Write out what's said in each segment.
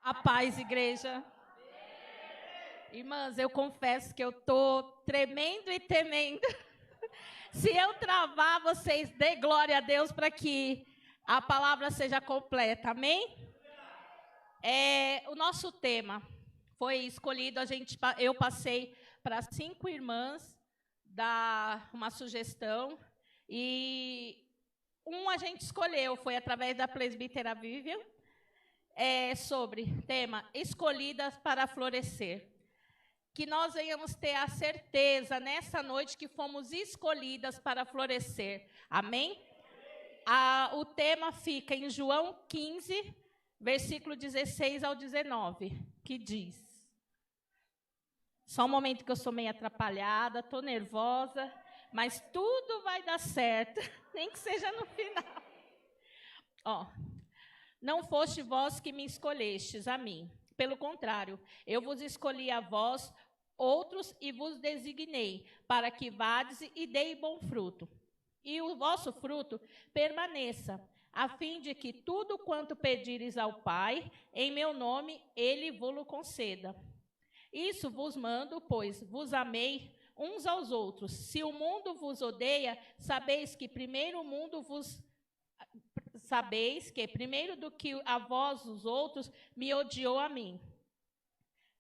A paz, igreja. Irmãs, eu confesso que eu estou tremendo e temendo. Se eu travar, vocês dê glória a Deus para que a palavra seja completa, amém? O nosso tema foi escolhido, eu passei para 5 irmãs dar uma sugestão e a gente escolheu, foi através da presbítera Vivian, sobre tema escolhidas para florescer. Que nós venhamos ter a certeza nessa noite que fomos escolhidas para florescer. Amém? O tema fica em João 15, versículo 16 ao 19, que diz... Só um momento que eu sou meio atrapalhada, estou nervosa, mas tudo vai dar certo, nem que seja no final. Não foste vós que me escolhestes a mim. Pelo contrário, eu vos escolhi a vós, outros, e vos designei, para que vades e dei bom fruto. E o vosso fruto permaneça, a fim de que tudo quanto pedires ao Pai, em meu nome, Ele vos-lo conceda. Isso vos mando, pois vos amei uns aos outros. Se o mundo vos odeia, sabeis que primeiro do que a vós os outros, me odiou a mim.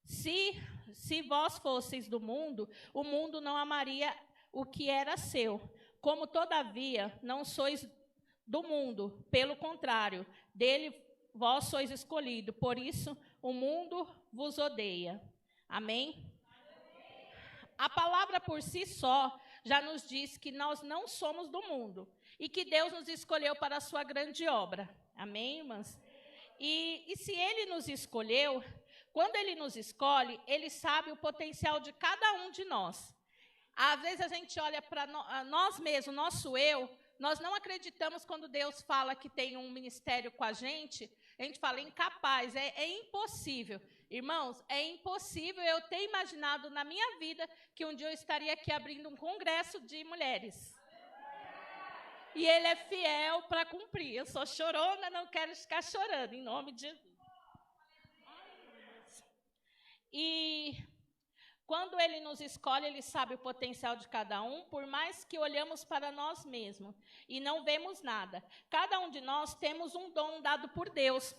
Se vós fosseis do mundo, o mundo não amaria o que era seu. Como, todavia, não sois do mundo, pelo contrário, dele vós sois escolhido, por isso o mundo vos odeia. Amém? A palavra por si só já nos diz que nós não somos do mundo e que Deus nos escolheu para a sua grande obra. Amém, irmãs? E se Ele nos escolheu, quando Ele nos escolhe, Ele sabe o potencial de cada um de nós. Às vezes a gente olha para nós mesmos, nosso eu, nós não acreditamos quando Deus fala que tem um ministério com a gente fala incapaz, é impossível. Irmãos, é impossível eu ter imaginado na minha vida que um dia eu estaria aqui abrindo um congresso de mulheres. E Ele é fiel para cumprir. Eu sou chorona, não quero ficar chorando, em nome de Jesus. E quando Ele nos escolhe, Ele sabe o potencial de cada um, por mais que olhamos para nós mesmos e não vemos nada. Cada um de nós temos um dom dado por Deus.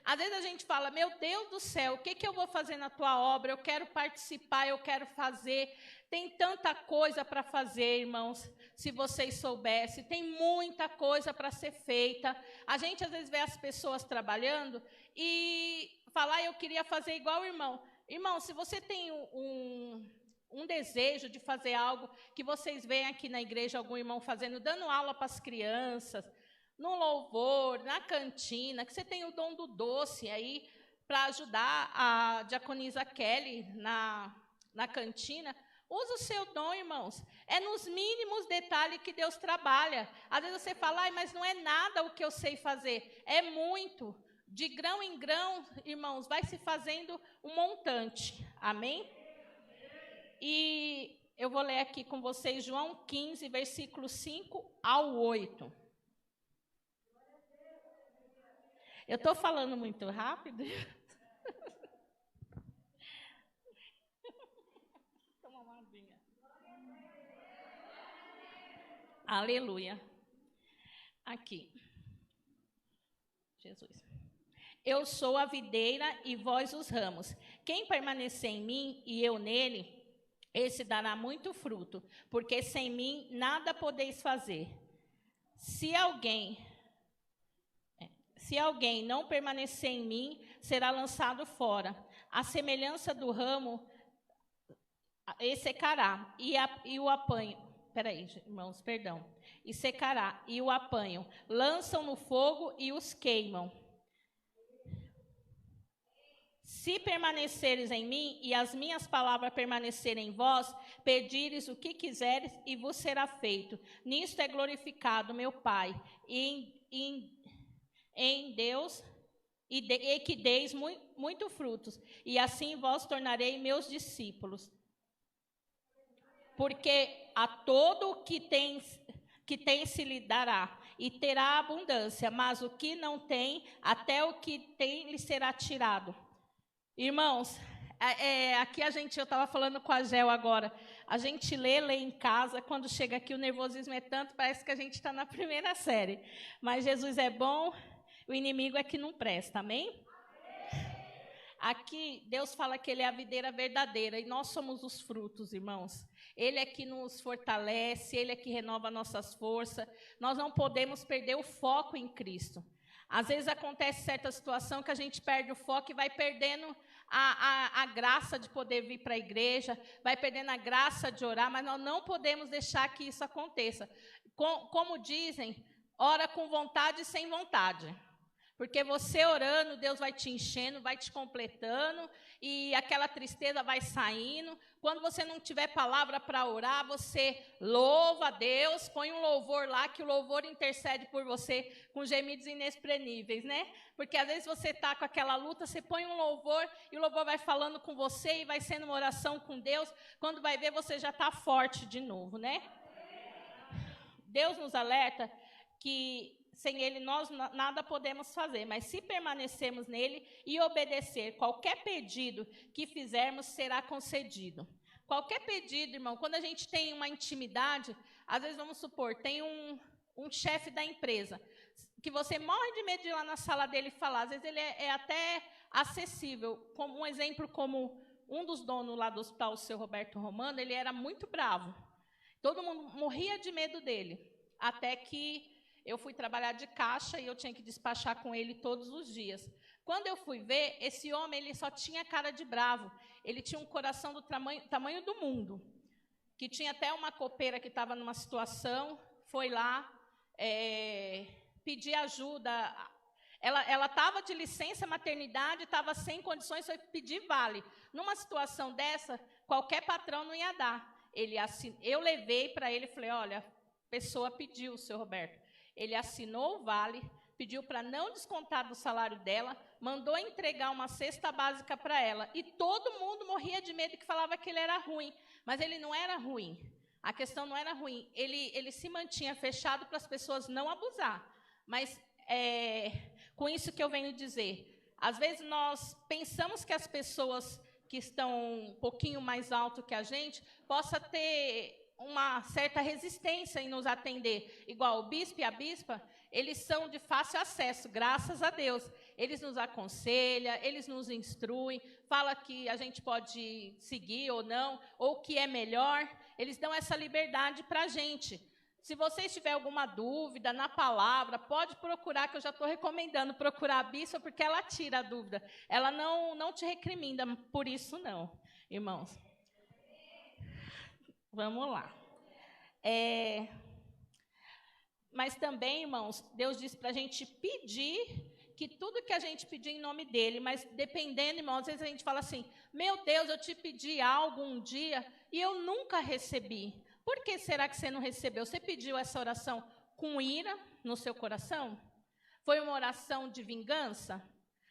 Às vezes a gente fala, meu Deus do céu, o que eu vou fazer na tua obra? Eu quero participar, eu quero fazer. Tem tanta coisa para fazer, irmãos, se vocês soubessem. Tem muita coisa para ser feita. A gente às vezes vê as pessoas trabalhando e fala, eu queria fazer igual o irmão. Irmão, se você tem um desejo de fazer algo, que vocês veem aqui na igreja algum irmão fazendo, dando aula para as crianças, no louvor, na cantina, que você tem o dom do doce aí para ajudar a diaconisa Kelly na cantina, usa o seu dom, irmãos. É nos mínimos detalhes que Deus trabalha. Às vezes você fala, mas não é nada o que eu sei fazer. É muito. De grão em grão, irmãos, vai se fazendo um montante. Amém? E eu vou ler aqui com vocês João 15, versículo 5 ao 8. Eu estou falando muito rápido? Toma uma aguinha. Aleluia. Aqui. Jesus. Eu sou a videira e vós os ramos. Quem permanecer em mim e eu nele, esse dará muito fruto, porque sem mim nada podeis fazer. Se alguém não permanecer em mim, será lançado fora. A semelhança do ramo, e secará, e o apanho. Peraí, irmãos, perdão. E secará, e o apanham. Lançam no fogo e os queimam. Se permaneceres em mim, e as minhas palavras permanecerem em vós, pedires o que quiseres, e vos será feito. Nisto é glorificado meu Pai, em Deus, e que deis muito frutos, e assim vós tornarei meus discípulos. Porque a todo o que tem se lhe dará, e terá abundância, mas o que não tem, até o que tem lhe será tirado. Irmãos, aqui eu estava falando com a Gel agora, a gente lê em casa, quando chega aqui o nervosismo é tanto, parece que a gente está na primeira série. Mas Jesus é bom, o inimigo é que não presta, amém? Aqui, Deus fala que Ele é a videira verdadeira, e nós somos os frutos, irmãos. Ele é que nos fortalece, Ele é que renova nossas forças. Nós não podemos perder o foco em Cristo. Às vezes acontece certa situação que a gente perde o foco e vai perdendo a graça de poder vir para a igreja, vai perdendo a graça de orar, mas nós não podemos deixar que isso aconteça. Como dizem, ora com vontade e sem vontade. Porque você orando, Deus vai te enchendo, vai te completando, e aquela tristeza vai saindo. Quando você não tiver palavra para orar, você louva a Deus, põe um louvor lá, que o louvor intercede por você com gemidos inexprimíveis, né? Porque às vezes você está com aquela luta, você põe um louvor, e o louvor vai falando com você, e vai sendo uma oração com Deus. Quando vai ver, você já está forte de novo, né? Deus nos alerta que sem Ele nós nada podemos fazer, mas se permanecermos nele e obedecer, qualquer pedido que fizermos será concedido. Qualquer pedido, irmão, quando a gente tem uma intimidade, às vezes vamos supor, tem um chefe da empresa, que você morre de medo de ir lá na sala dele falar, às vezes ele é até acessível. Como um exemplo, como um dos donos lá do hospital, o seu Roberto Romano, ele era muito bravo. Todo mundo morria de medo dele, até que eu fui trabalhar de caixa e eu tinha que despachar com ele todos os dias. Quando eu fui ver, esse homem ele só tinha cara de bravo. Ele tinha um coração do tamanho do mundo. Que tinha até uma copeira que estava numa situação, foi lá pedir ajuda. Ela estava de licença maternidade, estava sem condições, foi pedir vale. Numa situação dessa, qualquer patrão não ia dar. Eu levei para ele e falei, olha, a pessoa pediu, seu Roberto. Ele assinou o vale, pediu para não descontar do salário dela, mandou entregar uma cesta básica para ela. E todo mundo morria de medo, que falava que ele era ruim. Mas ele não era ruim. A questão não era ruim. Ele se mantinha fechado para as pessoas não abusar. Mas com isso que eu venho dizer, às vezes nós pensamos que as pessoas que estão um pouquinho mais alto que a gente possa ter uma certa resistência em nos atender. Igual o bispo e a bispa, eles são de fácil acesso, graças a Deus. Eles nos aconselham, eles nos instruem, falam que a gente pode seguir ou não, ou o que é melhor. Eles dão essa liberdade para a gente. Se vocês tiverem alguma dúvida na palavra, pode procurar, que eu já estou recomendando procurar a bispa, porque ela tira a dúvida. Ela não te recrimina por isso, não, irmãos. Vamos lá. Mas também, irmãos, Deus diz para a gente pedir, que tudo que a gente pedir em nome dele, mas dependendo, irmãos, às vezes a gente fala assim, meu Deus, eu te pedi algo um dia e eu nunca recebi. Por que será que você não recebeu? Você pediu essa oração com ira no seu coração? Foi uma oração de vingança?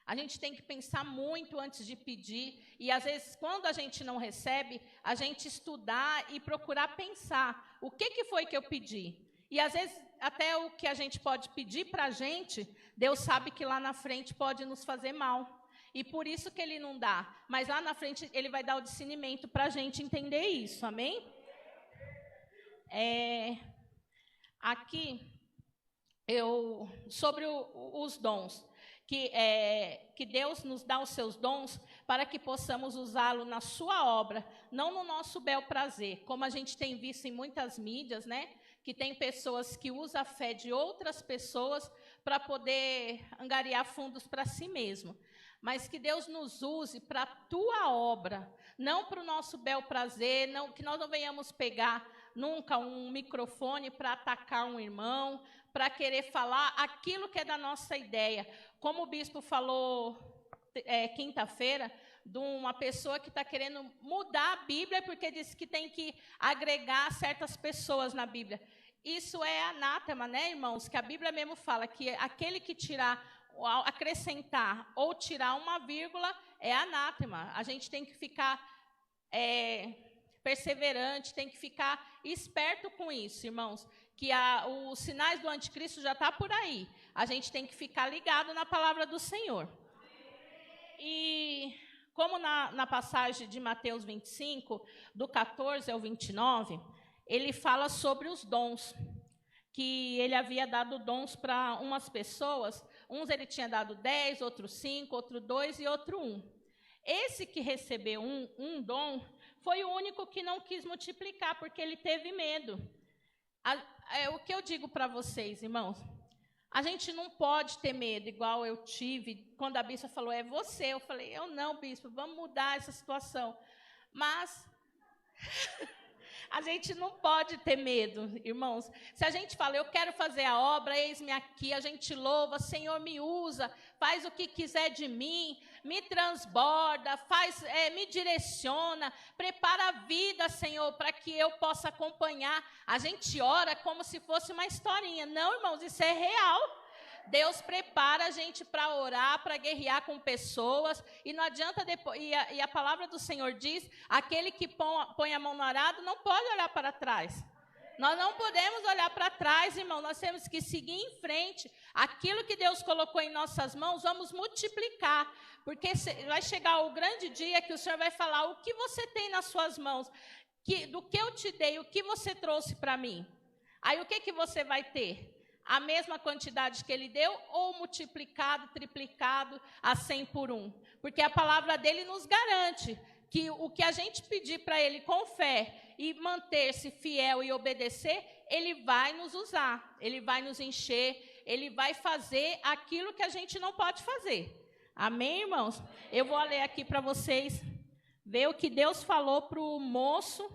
A gente tem que pensar muito antes de pedir, e às vezes, quando a gente não recebe, a gente estudar e procurar pensar, o que foi que eu pedi? E às vezes, até o que a gente pode pedir para a gente, Deus sabe que lá na frente pode nos fazer mal. E por isso que Ele não dá. Mas lá na frente, Ele vai dar o discernimento para a gente entender isso, amém? Aqui, sobre os dons. Que Deus nos dá os seus dons para que possamos usá-lo na sua obra, não no nosso bel prazer, como a gente tem visto em muitas mídias, né? Que tem pessoas que usam a fé de outras pessoas para poder angariar fundos para si mesmo. Mas que Deus nos use para a tua obra, não para o nosso bel prazer, não, que nós não venhamos pegar nunca um microfone para atacar um irmão, para querer falar aquilo que é da nossa ideia. Como o bispo falou quinta-feira, de uma pessoa que está querendo mudar a Bíblia, porque disse que tem que agregar certas pessoas na Bíblia. Isso é anátema, né, irmãos? Que a Bíblia mesmo fala que aquele que tirar, acrescentar ou tirar uma vírgula é anátema. A gente tem que ficar perseverante, tem que ficar esperto com isso, irmãos. Que os sinais do anticristo já estão por aí. A gente tem que ficar ligado na palavra do Senhor. E como na passagem de Mateus 25, do 14 ao 29, ele fala sobre os dons, que ele havia dado dons para umas pessoas, uns ele tinha dado 10, outros 5, outro 2 e outro 1. Esse que recebeu um dom foi o único que não quis multiplicar, porque ele teve medo. O que eu digo para vocês, irmãos, a gente não pode ter medo, igual eu tive, quando a bispa falou, é você. Eu falei, eu não, bispo, vamos mudar essa situação. Mas a gente não pode ter medo, irmãos. Se a gente fala, eu quero fazer a obra, eis-me aqui, a gente louva, Senhor, me usa, faz o que quiser de mim, me transborda, me direciona, prepara a vida, Senhor, para que eu possa acompanhar. A gente ora como se fosse uma historinha. Não, irmãos, isso é real. Deus prepara a gente para orar, para guerrear com pessoas, e não adianta depois, e a palavra do Senhor diz, aquele que põe a mão no arado não pode olhar para trás. Nós não podemos olhar para trás, irmão, nós temos que seguir em frente. Aquilo que Deus colocou em nossas mãos, vamos multiplicar, porque vai chegar o grande dia que o Senhor vai falar, o que você tem nas suas mãos, do que eu te dei, o que você trouxe para mim. Aí o que você vai ter? A mesma quantidade que ele deu, ou multiplicado, triplicado, a 100 por 1. Porque a palavra dele nos garante que o que a gente pedir para ele com fé e manter-se fiel e obedecer, ele vai nos usar, ele vai nos encher, ele vai fazer aquilo que a gente não pode fazer. Amém, irmãos? Eu vou ler aqui para vocês, ver o que Deus falou para o moço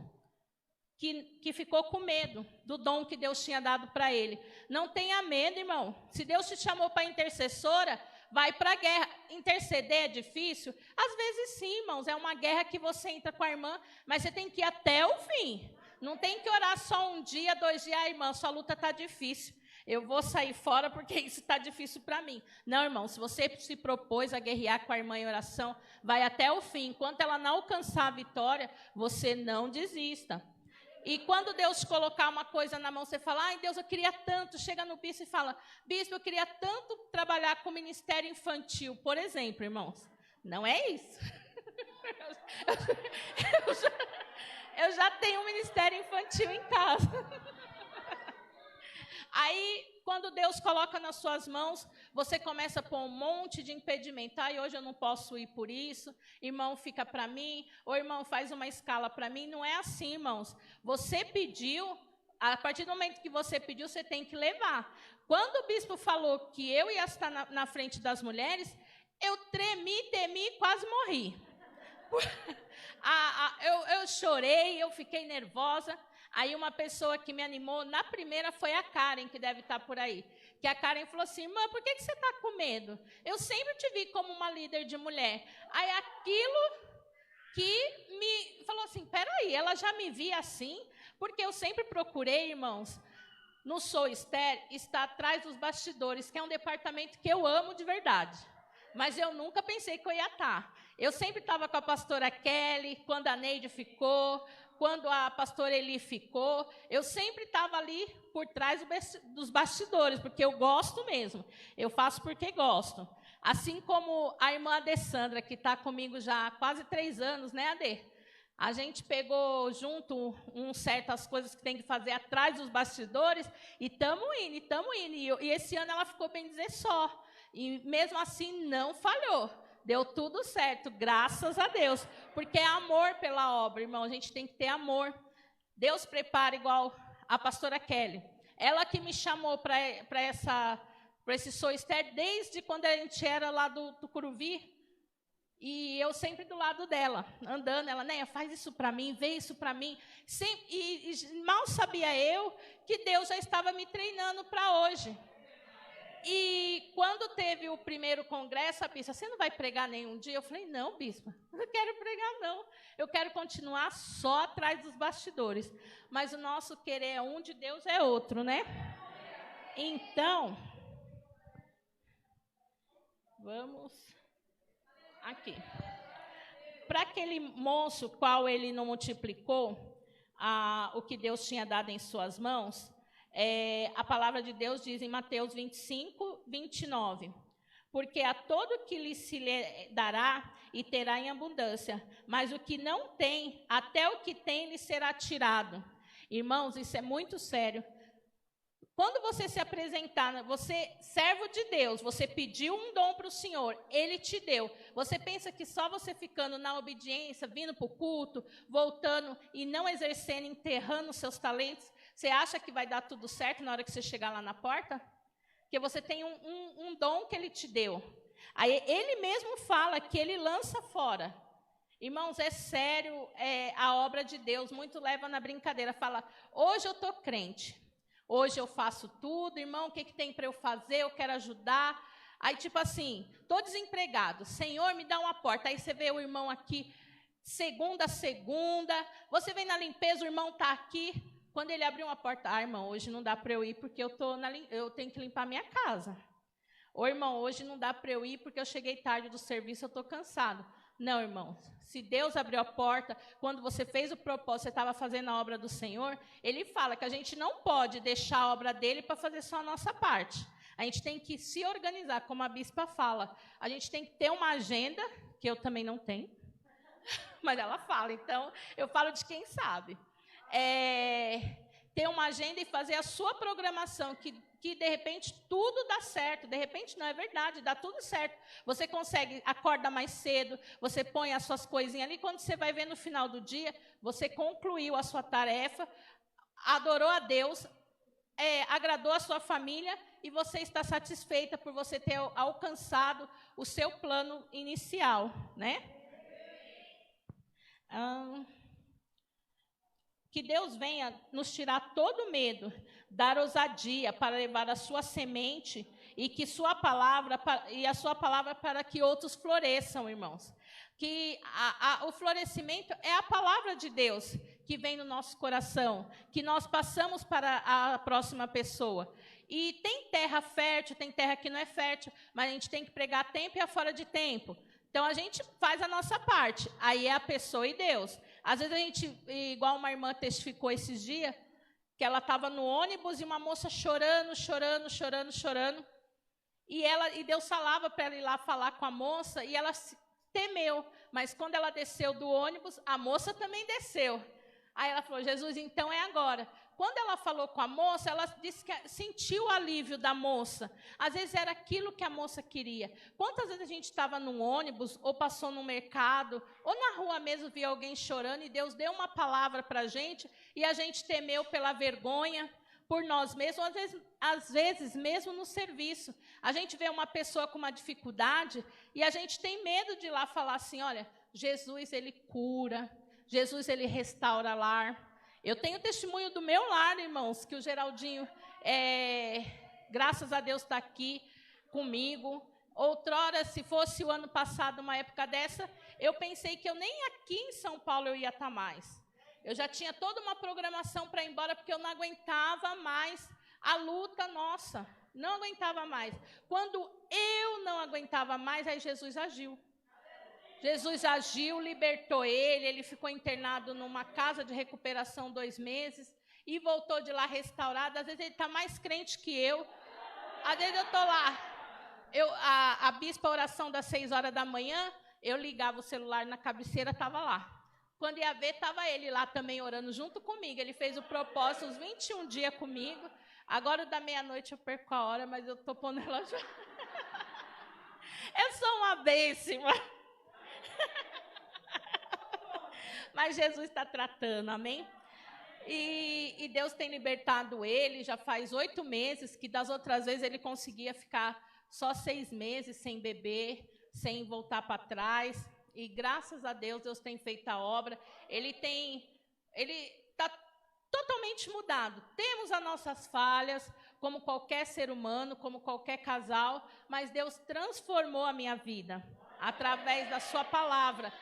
que ficou com medo do dom que Deus tinha dado para ele. Não tenha medo, irmão. Se Deus te chamou para intercessora, vai para a guerra. Interceder é difícil? Às vezes sim, irmãos. É uma guerra que você entra com a irmã, mas você tem que ir até o fim. Não tem que orar só um dia, 2 dias. Irmã, sua luta está difícil. Eu vou sair fora porque isso está difícil para mim. Não, irmão, se você se propôs a guerrear com a irmã em oração, vai até o fim. Enquanto ela não alcançar a vitória, você não desista. E quando Deus colocar uma coisa na mão, você fala, ai, Deus, eu queria tanto. Chega no bispo e fala, bispo, eu queria tanto trabalhar com o ministério infantil, por exemplo, irmãos. Não é isso. Eu já tenho um ministério infantil em casa. Aí, quando Deus coloca nas suas mãos, você começa a pôr um monte de impedimento. Ai, hoje eu não posso ir por isso, irmão, fica para mim, ou irmão, faz uma escala para mim. Não é assim, irmãos. Você pediu, a partir do momento que você pediu, você tem que levar. Quando o bispo falou que eu ia estar na frente das mulheres, eu tremi, temi, quase morri. Eu chorei, eu fiquei nervosa. Aí uma pessoa que me animou, na primeira foi a Karen, que deve estar por aí. Que a Karen falou assim, irmã, por que você está com medo? Eu sempre te vi como uma líder de mulher. Aí aquilo que me falou assim, peraí, ela já me via assim? Porque eu sempre procurei, irmãos, no Sou Esther, está atrás dos bastidores, que é um departamento que eu amo de verdade. Mas eu nunca pensei que eu ia estar. Eu sempre estava com a pastora Kelly, quando a Neide ficou, quando a pastora Eli ficou, eu sempre estava ali por trás dos bastidores, porque eu gosto mesmo. Eu faço porque gosto. Assim como a irmã Adessandra, que está comigo já há quase 3 anos, né, Ade? A gente pegou junto certas coisas que tem que fazer atrás dos bastidores, e estamos indo. E esse ano ela ficou, bem dizer, só. E mesmo assim não falhou. Deu tudo certo, graças a Deus. Porque é amor pela obra, irmão. A gente tem que ter amor. Deus prepara igual a pastora Kelly. Ela que me chamou para esse Sou Esther desde quando a gente era lá do Tucuruvi. E eu sempre do lado dela, andando. Ela, Néia, faz isso para mim, vê isso para mim. E mal sabia eu que Deus já estava me treinando para hoje. E quando teve o primeiro congresso, a bispa, você não vai pregar nenhum dia? Eu falei, não, bispa, não quero pregar, não. Eu quero continuar só atrás dos bastidores. Mas o nosso querer é um, de Deus é outro, né? Então, vamos aqui. Para aquele moço, qual ele não multiplicou o que Deus tinha dado em suas mãos, a palavra de Deus diz em Mateus 25, 29. Porque a todo que lhe se lhe dará e terá em abundância, mas o que não tem, até o que tem lhe será tirado. Irmãos, isso é muito sério. Quando você se apresentar, você, servo de Deus, você pediu um dom para o Senhor, Ele te deu. Você pensa que só você ficando na obediência, vindo para o culto, voltando e não exercendo, enterrando seus talentos, você acha que vai dar tudo certo na hora que você chegar lá na porta? Porque você tem um dom que Ele te deu. Aí Ele mesmo fala que Ele lança fora. Irmãos, é sério, a obra de Deus, muito leva na brincadeira. Fala, hoje eu estou crente. Hoje eu faço tudo, irmão, o que tem para eu fazer? Eu quero ajudar. Aí, tipo assim, estou desempregado. Senhor, me dá uma porta. Aí você vê o irmão aqui, segunda a segunda. Você vem na limpeza, o irmão está aqui. Quando ele abriu uma porta, irmão, hoje não dá para eu ir porque eu tenho que limpar minha casa. Ô, irmão, hoje não dá para eu ir porque eu cheguei tarde do serviço, eu estou cansado. Não, irmãos, se Deus abriu a porta, quando você fez o propósito, você estava fazendo a obra do Senhor, Ele fala que a gente não pode deixar a obra dEle para fazer só a nossa parte. A gente tem que se organizar, como a bispa fala. A gente tem que ter uma agenda, que eu também não tenho, mas ela fala, então eu falo de quem sabe. Ter uma agenda e fazer a sua programação, que de repente tudo dá certo, de repente não é verdade, dá tudo certo. Você consegue, acorda mais cedo, você põe as suas coisinhas ali, quando você vai ver no final do dia, você concluiu a sua tarefa, adorou a Deus, agradou a sua família e você está satisfeita por você ter alcançado o seu plano inicial, né? Que Deus venha nos tirar todo o medo, dar ousadia para levar a sua semente e que sua palavra e a sua palavra para que outros floresçam, irmãos. Que o florescimento é a palavra de Deus que vem no nosso coração, que nós passamos para a próxima pessoa. E tem terra fértil, tem terra que não é fértil, mas a gente tem que pregar a tempo e a fora de tempo. Então, a gente faz a nossa parte, aí é a pessoa e Deus. Às vezes a gente, igual uma irmã testificou esses dias, que ela estava no ônibus e uma moça chorando. E Deus falava para ela ir lá falar com a moça e ela temeu. Mas quando ela desceu do ônibus, a moça também desceu. Aí ela falou, Jesus, então é agora. Quando ela falou com a moça, ela disse que sentiu o alívio da moça. Às vezes era aquilo que a moça queria. Quantas vezes a gente estava num ônibus, ou passou no mercado, ou na rua mesmo, via alguém chorando, e Deus deu uma palavra para a gente, e a gente temeu pela vergonha, por nós mesmos, às vezes mesmo no serviço. A gente vê uma pessoa com uma dificuldade, e a gente tem medo de ir lá falar assim, olha, Jesus, Ele cura, Jesus, Ele restaura lar. Eu tenho testemunho do meu lar, irmãos, que o Geraldinho, graças a Deus, está aqui comigo. Outrora, se fosse o ano passado, uma época dessa, eu pensei que eu nem aqui em São Paulo eu ia estar mais. Eu já tinha toda uma programação para ir embora, porque eu não aguentava mais a luta nossa. Não aguentava mais. Quando eu não aguentava mais, aí Jesus agiu. Jesus agiu, libertou ele ficou internado numa casa de recuperação 2 meses e voltou de lá restaurado. Às vezes ele está mais crente que eu. Às vezes eu estou lá. A bispa, a oração das 6 horas da manhã, eu ligava o celular na cabeceira, estava lá. Quando ia ver, estava ele lá também orando junto comigo. Ele fez o propósito uns 21 dias comigo. Agora, da meia-noite, eu perco a hora, mas eu estou pondo ela já. Eu sou uma bênção. Mas Jesus está tratando, amém? E Deus tem libertado ele, já faz 8 meses, que das outras vezes ele conseguia ficar só 6 meses sem beber, sem voltar para trás. E graças a Deus, Deus tem feito a obra. Ele está totalmente mudado. Temos as nossas falhas, como qualquer ser humano, como qualquer casal, mas Deus transformou a minha vida através da sua palavra.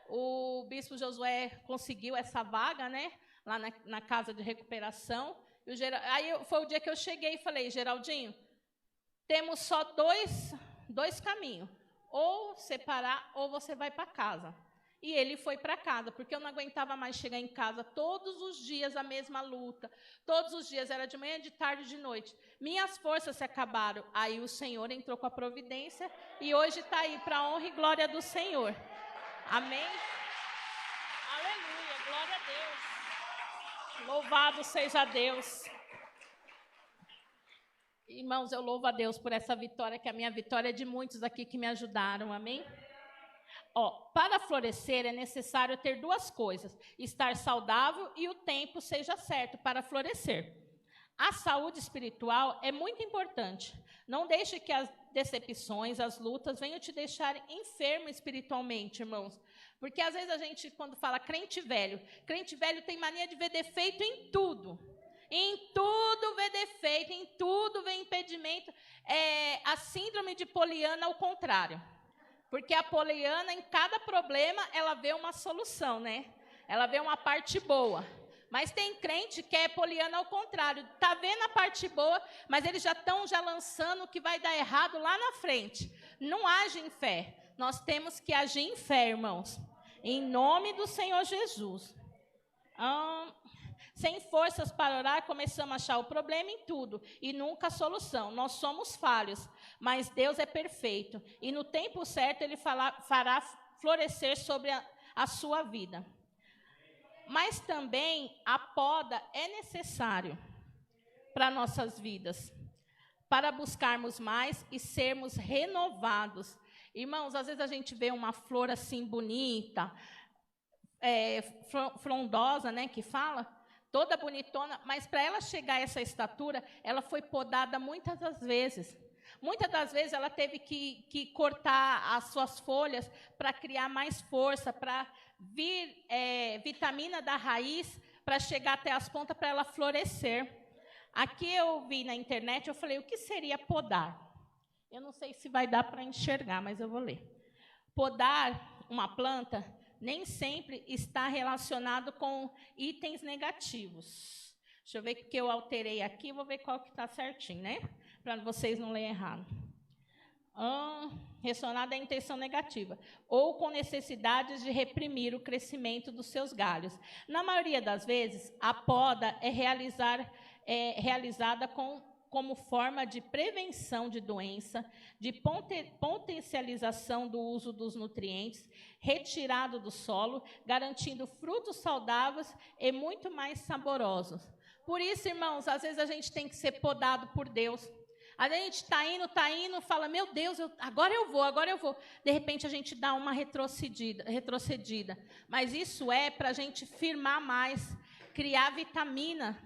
O bispo Josué conseguiu essa vaga, né, lá na casa de recuperação. Aí foi o dia que eu cheguei e falei, Geraldinho, temos só dois caminhos. Ou separar, ou você vai para casa. E ele foi para casa, porque eu não aguentava mais chegar em casa todos os dias a mesma luta. Todos os dias, era de manhã, de tarde, de noite. Minhas forças se acabaram. Aí o Senhor entrou com a providência e hoje está aí para a honra e glória do Senhor. Amém? Aleluia, glória a Deus. Louvado seja Deus. Irmãos, eu louvo a Deus por essa vitória, que a minha vitória é de muitos aqui que me ajudaram. Amém? Para florescer é necessário ter duas coisas: estar saudável e o tempo seja certo para florescer. A saúde espiritual é muito importante. Não deixe que as decepções, as lutas venham te deixar enfermo espiritualmente, irmãos. Porque às vezes a gente, quando fala crente velho tem mania de ver defeito em tudo. Em tudo vê defeito, em tudo vê impedimento. A síndrome de Poliana, ao contrário. Porque a Poliana, em cada problema, ela vê uma solução, né? Ela vê uma parte boa. Mas tem crente que é Poliana ao contrário. Está vendo a parte boa, mas eles já estão lançando o que vai dar errado lá na frente. Não age em fé. Nós temos que agir em fé, irmãos. Em nome do Senhor Jesus. Sem forças para orar, começamos a achar o problema em tudo e nunca a solução. Nós somos falhos, mas Deus é perfeito. E no tempo certo, Ele fará florescer sobre a sua vida. Mas também a poda é necessário para nossas vidas, para buscarmos mais e sermos renovados. Irmãos, às vezes a gente vê uma flor assim bonita, frondosa, né, que fala, toda bonitona, mas para ela chegar a essa estatura, ela foi podada muitas das vezes. Muitas das vezes ela teve que cortar as suas folhas para criar mais força, para vir vitamina da raiz, para chegar até as pontas, para ela florescer. Aqui eu vi na internet, eu falei, o que seria podar? Eu não sei se vai dar para enxergar, mas eu vou ler. Podar uma planta nem sempre está relacionado com itens negativos. Deixa eu ver o que eu alterei aqui, vou ver qual que está certinho, né? Para vocês não lerem errado. Relacionado à intenção negativa, ou com necessidades de reprimir o crescimento dos seus galhos. Na maioria das vezes, a poda é realizada como forma de prevenção de doença, de potencialização do uso dos nutrientes, retirado do solo, garantindo frutos saudáveis e muito mais saborosos. Por isso, irmãos, às vezes a gente tem que ser podado por Deus. A gente está indo, fala, meu Deus, agora eu vou. De repente, a gente dá uma retrocedida. Mas isso é para a gente firmar mais, criar vitamina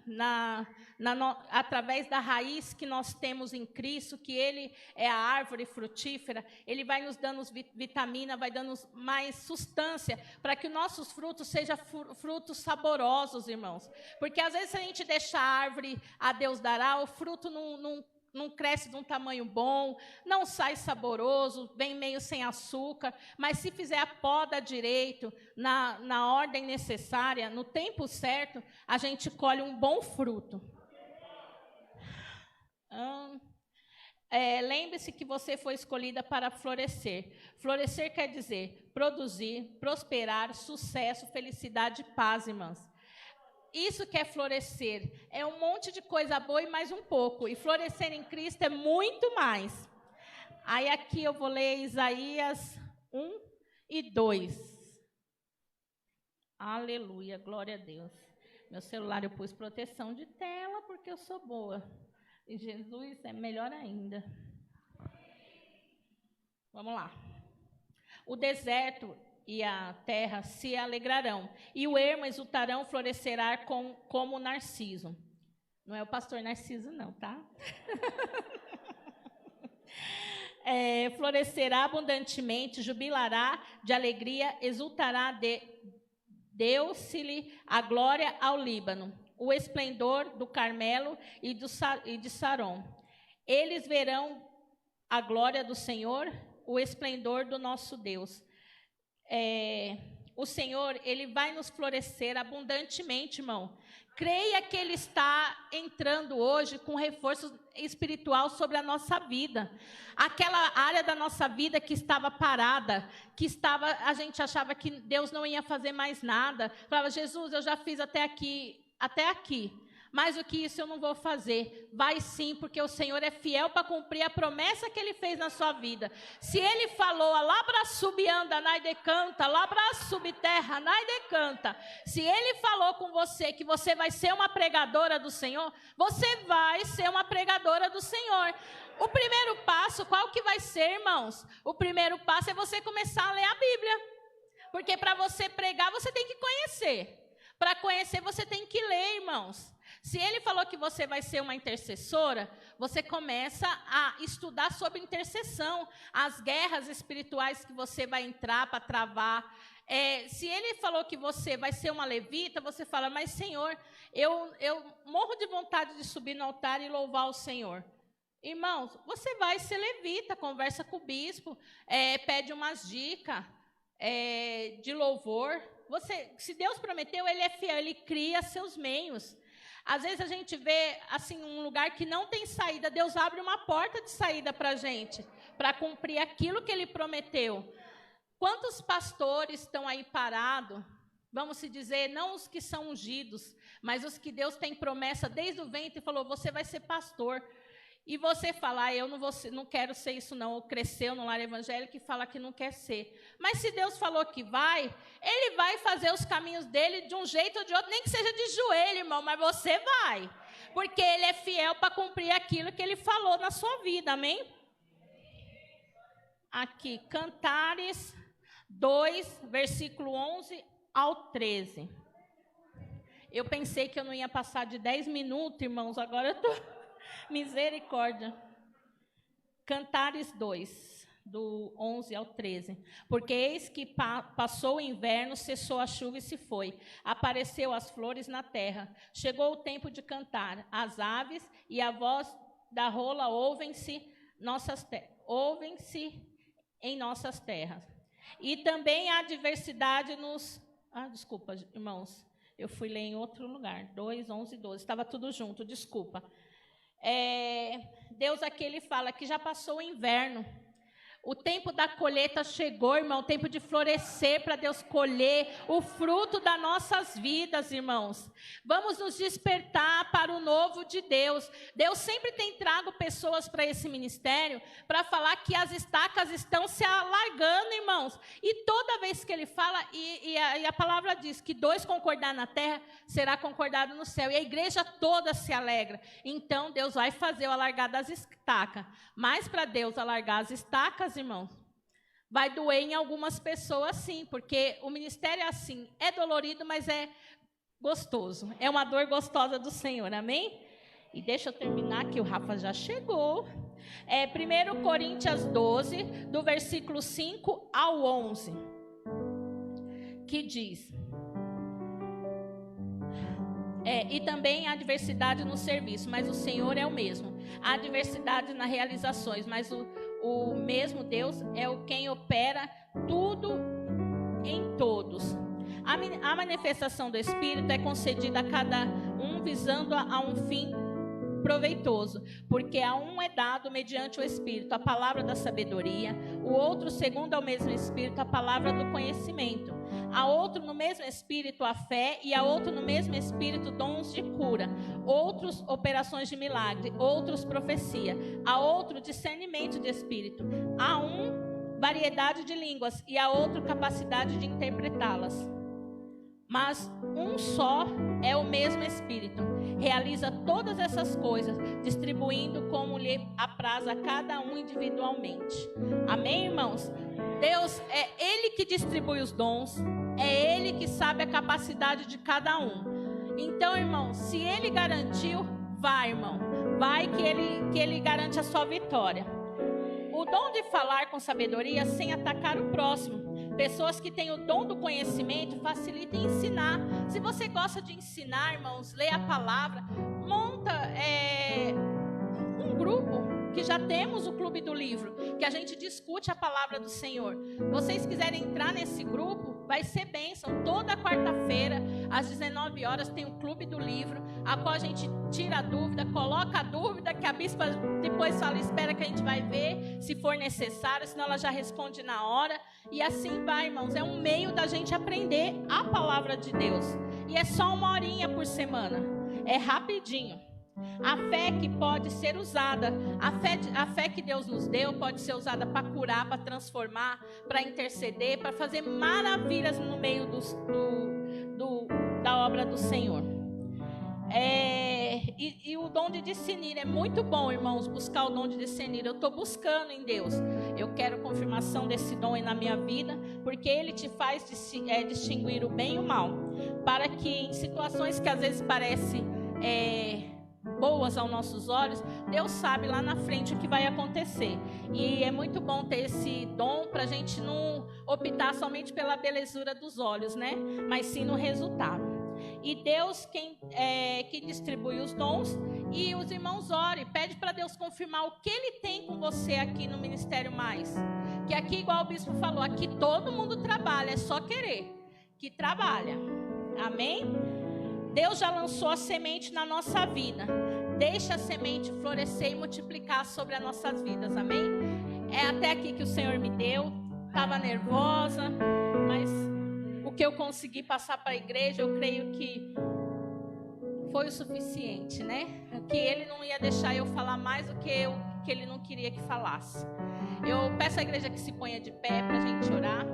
através da raiz que nós temos em Cristo, que Ele é a árvore frutífera. Ele vai nos dando vitamina, vai dando mais substância, para que os nossos frutos sejam frutos saborosos, irmãos. Porque, às vezes, se a gente deixa a árvore, a Deus dará, o fruto não cresce de um tamanho bom, não sai saboroso, vem meio sem açúcar, mas se fizer a poda direito, na ordem necessária, no tempo certo, a gente colhe um bom fruto. Lembre-se que você foi escolhida para florescer. Florescer quer dizer produzir, prosperar, sucesso, felicidade e paz, irmãs. Isso que é florescer. É um monte de coisa boa e mais um pouco. E florescer em Cristo é muito mais. Aí aqui eu vou ler Isaías 1 e 2. Aleluia, glória a Deus. Meu celular eu pus proteção de tela porque eu sou boa. E Jesus é melhor ainda. Vamos lá. O deserto e a terra se alegrarão, e o ermo exultarão, florescerá como o narciso. Não é o pastor Narciso, não, tá? Florescerá abundantemente, jubilará de alegria, exultará, deu-se-lhe a glória ao Líbano, o esplendor do Carmelo e de Saron. Eles verão a glória do Senhor, o esplendor do nosso Deus. O Senhor, Ele vai nos florescer abundantemente, irmão. Creia que Ele está entrando hoje com reforço espiritual sobre a nossa vida. Aquela área da nossa vida que estava parada, a gente achava que Deus não ia fazer mais nada. Falava, Jesus, eu já fiz até aqui. Mais do que isso eu não vou fazer. Vai sim, porque o Senhor é fiel para cumprir a promessa que Ele fez na sua vida. Se Ele falou, labra subianda, nai decanta, labra subterra, nai decanta. Se Ele falou com você que você vai ser uma pregadora do Senhor, você vai ser uma pregadora do Senhor. O primeiro passo, qual que vai ser, irmãos? O primeiro passo é você começar a ler a Bíblia. Porque para você pregar, você tem que conhecer. Para conhecer, você tem que ler, irmãos. Se Ele falou que você vai ser uma intercessora, você começa a estudar sobre intercessão, as guerras espirituais que você vai entrar para travar. Se Ele falou que você vai ser uma levita, você fala, mas Senhor, eu morro de vontade de subir no altar e louvar o Senhor. Irmãos, você vai ser levita, conversa com o bispo, pede umas dicas de louvor. Se Deus prometeu, Ele é fiel, Ele cria seus meios. Às vezes a gente vê assim, um lugar que não tem saída, Deus abre uma porta de saída para a gente, para cumprir aquilo que Ele prometeu. Quantos pastores estão aí parados, vamos se dizer, não os que são ungidos, mas os que Deus tem promessa desde o ventre e falou, você vai ser pastor. E você fala, eu não quero ser isso não, ou cresceu no lar evangélico e fala que não quer ser. Mas se Deus falou que vai, Ele vai fazer os caminhos dele de um jeito ou de outro, nem que seja de joelho, irmão, mas você vai. Porque Ele é fiel para cumprir aquilo que Ele falou na sua vida, amém? Aqui, Cantares 2, versículo 11 ao 13. Eu pensei que eu não ia passar de 10 minutos, irmãos, agora eu estou... Misericórdia. Cantares 2, do 11 ao 13. Porque eis que passou o inverno, cessou a chuva e se foi. Apareceu as flores na terra. Chegou o tempo de cantar. As aves e a voz da rola ouvem-se em nossas terras. E também há diversidade nos... desculpa, irmãos. Eu fui ler em outro lugar. 2, 11 e 12. Estava tudo junto, desculpa. Deus aqui Ele fala que já passou o inverno, o tempo da colheita chegou, irmão, o tempo de florescer para Deus colher o fruto das nossas vidas, irmãos. Vamos nos despertar para o novo de Deus. Deus sempre tem trago pessoas para esse ministério para falar que as estacas estão se alargando, irmãos. E toda vez que Ele fala, e a palavra diz que 2 concordar na terra, será concordado no céu. E a igreja toda se alegra. Então, Deus vai fazer o alargar das estacas. Mas para Deus alargar as estacas, irmãos, vai doer em algumas pessoas, sim, porque o ministério é assim, é dolorido, mas é gostoso, é uma dor gostosa do Senhor, amém? E deixa eu terminar, que o Rafa já chegou. 1 Coríntios 12, do versículo 5 ao 11, que diz... e também há diversidade no serviço, mas o Senhor é o mesmo. Há diversidade nas realizações, mas o mesmo Deus é o quem opera tudo em todos. A manifestação do Espírito é concedida a cada um visando a um fim proveitoso, porque a um é dado mediante o Espírito a palavra da sabedoria, o outro segundo ao mesmo Espírito a palavra do conhecimento, a outro no mesmo Espírito a fé, e a outro no mesmo Espírito dons de cura, outros operações de milagre, outros profecia, a outro discernimento de Espírito, a um variedade de línguas e a outro capacidade de interpretá-las. Mas um só é o mesmo Espírito, realiza todas essas coisas, distribuindo como lhe apraz a cada um individualmente. Amém, irmãos? Deus, é Ele que distribui os dons, é Ele que sabe a capacidade de cada um. Então, irmão, se Ele garantiu, vai, irmão. Vai que Ele garante a sua vitória. O dom de falar com sabedoria sem atacar o próximo. Pessoas que têm o dom do conhecimento facilitam ensinar. Se você gosta de ensinar, irmãos, lê a palavra, monta um grupo, que já temos o Clube do Livro, que a gente discute a palavra do Senhor. Vocês quiserem entrar nesse grupo, vai ser bênção. Toda quarta-feira, às 19 19 horas, tem o Clube do Livro, a qual a gente tira a dúvida, coloca a dúvida, que a bispa depois fala, espera que a gente vai ver, se for necessário, senão ela já responde na hora. E assim vai, irmãos. É um meio da gente aprender a palavra de Deus. E é só 1 horinha por semana. É rapidinho. A fé que pode ser usada, a fé que Deus nos deu pode ser usada para curar, para transformar, para interceder, para fazer maravilhas no meio da obra do Senhor. E o dom de discernir é muito bom, irmãos, buscar o dom de discernir. Eu estou buscando em Deus. Eu quero confirmação desse dom aí na minha vida, porque Ele te faz distinguir o bem e o mal, para que em situações que às vezes parecem boas aos nossos olhos, Deus sabe lá na frente o que vai acontecer. E é muito bom ter esse dom para a gente não optar somente pela belezura dos olhos, né? Mas sim no resultado. E Deus que distribui os dons, e os irmãos orem, pede para Deus confirmar o que Ele tem com você aqui no Ministério Mais. Que aqui, igual o bispo falou, aqui todo mundo trabalha, é só querer que trabalha. Amém? Deus já lançou a semente na nossa vida. Deixa a semente florescer e multiplicar sobre as nossas vidas. Amém? É até aqui que o Senhor me deu. Estava nervosa, mas o que eu consegui passar para a igreja, eu creio que foi o suficiente, né? Que Ele não ia deixar eu falar mais do que Ele não queria que falasse. Eu peço à igreja que se ponha de pé para a gente orar.